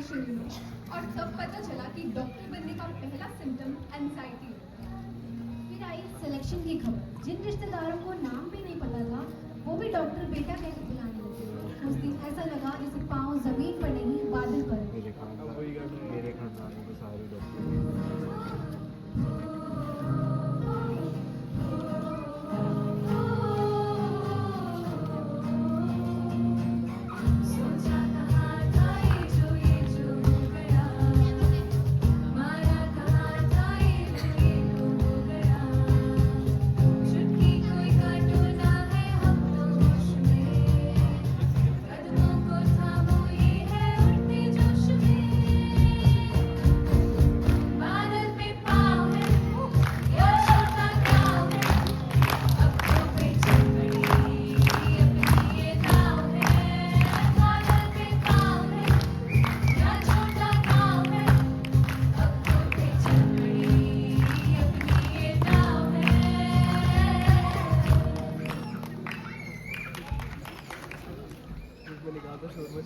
शुरू हुई और तब पता चला कि डॉक्टर बनने का पहला सिम्टम एंजाइटी होता है। फिर आई सिलेक्शन की खबर। जिन रिश्तेदारों को नाम भी नहीं पता था, वो भी डॉक्टर बेटा कहकर बुलाने लगे। उस दिन ऐसा लगा जैसे पाँव जमीन पर नहीं बादल पर। मेरे खानदान में तो सारे doctor.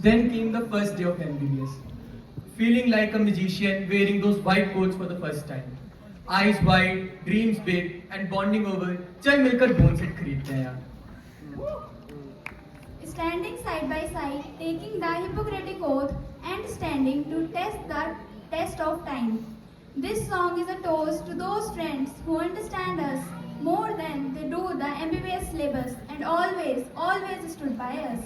Then came the first day of MBBS. Feeling like a magician wearing those white coats for the first time. Eyes wide, dreams big, and bonding over चल मिलकर बोन सेट खरीदते हैं यार. Standing side by side, taking the Hippocratic oath and standing to test the test of time. This song is a toast to those friends who understand us more than they do the MBBS syllabus and always, always stood by us.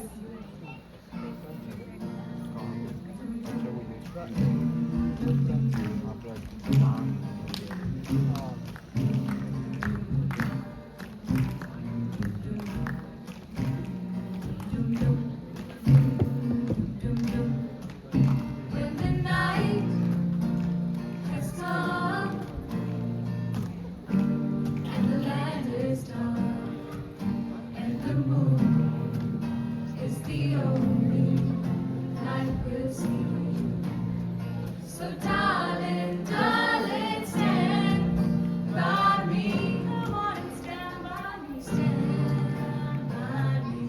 So darling, darling, stand by me. Come on and stand by me, stand by me.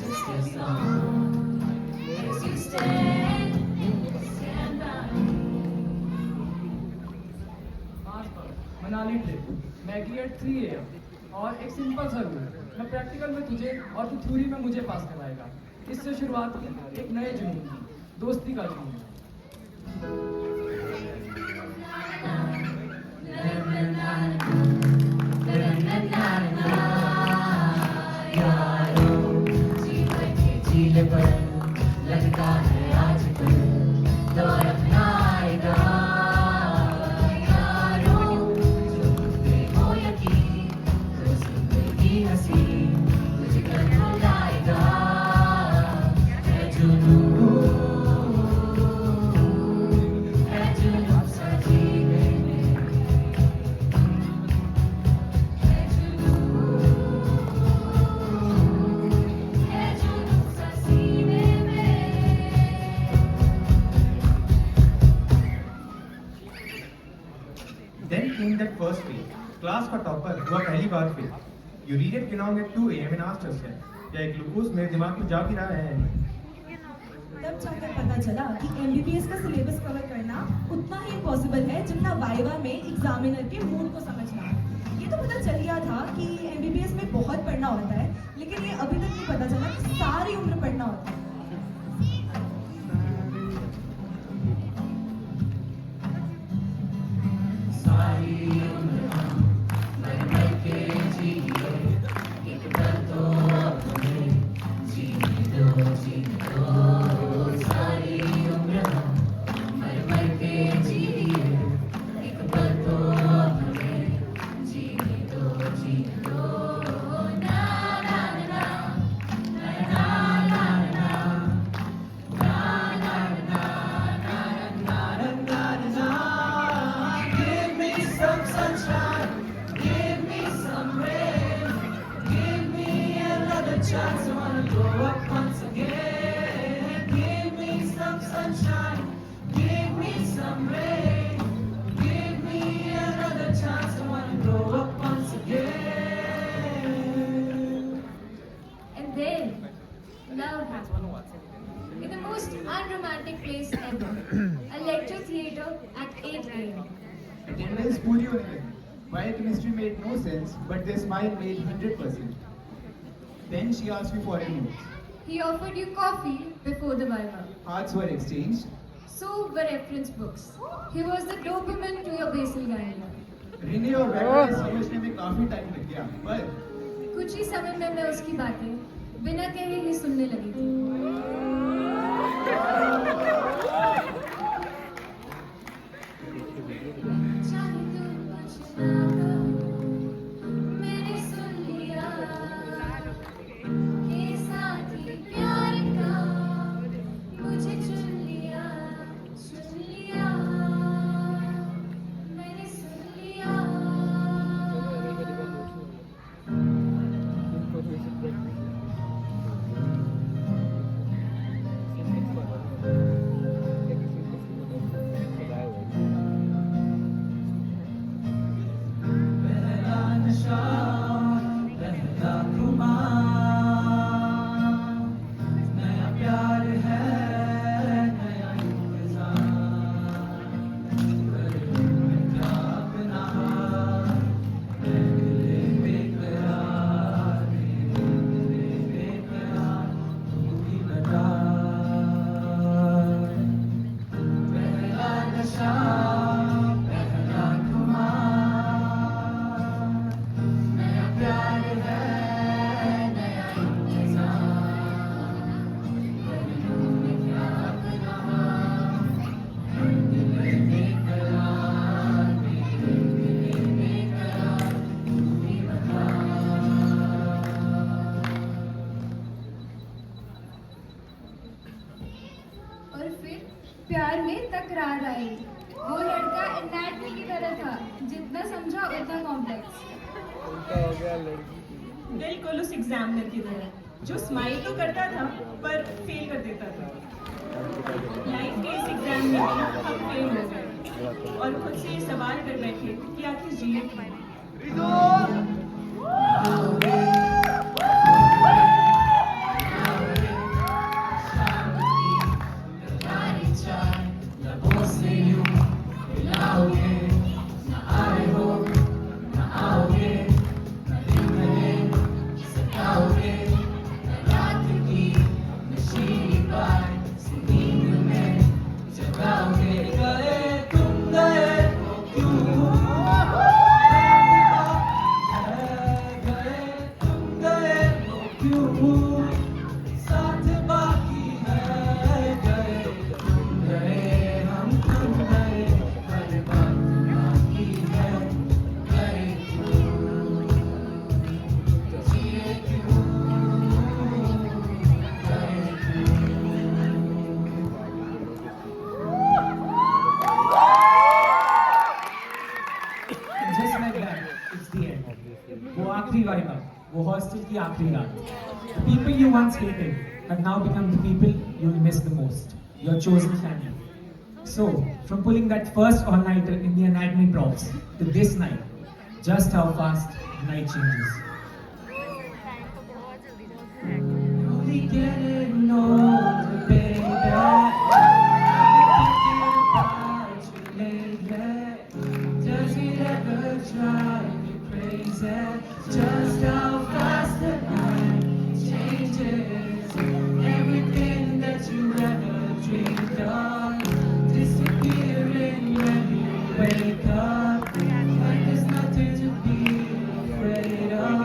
Just as long as you stand by me. आज Manali trip, Maggi at 3 AM और एक simple सा rule. मैं practical में तुझे और तू theory में मुझे पास कराएगा. इससे शुरुआत की एक नए जुनून की, दोस्ती का जुनून. लगता है आजकल दौर अपना आएगा यारों, जो तुझे हो यकीन तो जिंदगी हंसी तुझे कर बुलाएगा. है जुनून सा जीने में, है जुनून सा सीने में. Then came that first day. Class का टॉपर हुआ पहली बार fail. You read it along at 2 AM and asked yourself, क्या एक ग्लूकोज मेरे दिमाग में जा भी रहा है? तब जाकर पता चला कि MBBS का सिलेबस कवर करना उतना ही इम्पॉसिबल है जितना वाइवा में एग्जामिनर के मूड को समझना. ये तो पता चल गया था कि MBBS में बहुत पढ़ना होता है, लेकिन ये अभी तक नहीं पता चला कि सारी उम्र पढ़ना होता है. Chance, I wanna grow up once again. Give me some sunshine, give me some rain. Give me another chance, I wanna grow up once again. And then love happened in the most unromantic place ever. A lecture theatre at 8 a.m. Attendance पूरी होने लगी. Biochemistry made no sense, but their smile made 100%. Then she asked me for a note. He offered you coffee before the Viva. Hearts were exchanged. So were reference books. He was the dopamine to your basal ganglia. Rinne और vector समझने में काफी time लग गया, पर कुछ ही समय में मैं उसकी बातें बिना कहे ही सुनने लगी थी. चाहे तू कुछ ना कहो, मैंने सुन लिया के साथी प्यार का मुझे चुन लिया, मैंने सुन लिया. पहला नशा पहला खुमार नया प्यार है नया इंतजार क्या अपना दिले बेकरार तू ही बता पहला नशा पहला खुमार नया प्यार है नया और फिर प्यार में तकरार आई. वो लड़का एनाटमी की तरह था, जितना समझा उतना कॉम्प्लेक्स. उल्टा हो गया लड़की की. बिल्कुल उस एग्जामिनर की तरह, जो स्माइल तो करता था पर फेल कर देता था. लाइफ के इस एग्जाम में हम फेल हो गए और खुद से ये सवाल कर बैठे कि आखिर जिए क्यों? लबों से यूं मिलाओगे न आए हो न आओगे न दिन में सताओगे न रात की नशीली बात से नींद में जगाओगे गए तुम गए क्यों गए तुम गए क्यों साथ बाकी है गए तुम गए हम तुम गए हर बात बाकी है गए क्यों जिए क्यों गए Just like that, it's the end. वो आखिरी वाइवा, वो हॉस्टल की आखिरी रात. The people you once hated have now become the people you'll miss the most. Your chosen family. So, from pulling that first all-nighter in the anatomy props to this night, just how fast the night changes. Only getting older, baby. Does it ever drive you crazy? Just how fast the night changes. Everything that you ever dreamed of disappearing when you wake up. Like there's nothing to be afraid of.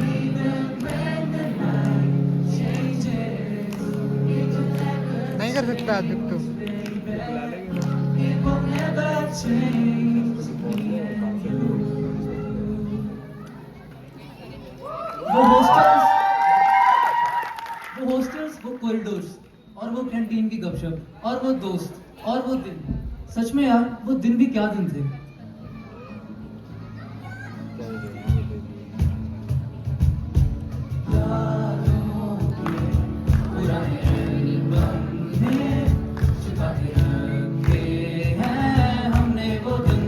Even when the night changes, it will never नहीं कर सकता दुख तो. it will never change me and you. वो hostels, वो corridors और वो canteen की गपशप और वो दोस्त और वो दिन. सच में यार, वो दिन भी क्या दिन थे. पुराने एल्बम में छुपा के रखे हैं हमने वो दिन.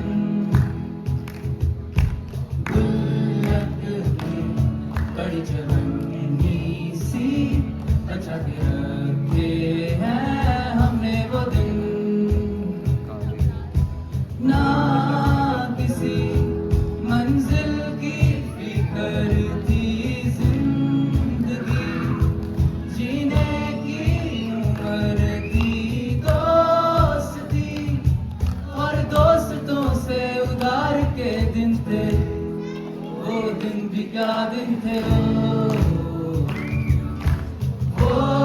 गुल्लक की कड़ी चवन्नी सी बचा के रखे हैं वो दिन भी क्या दिन थे वो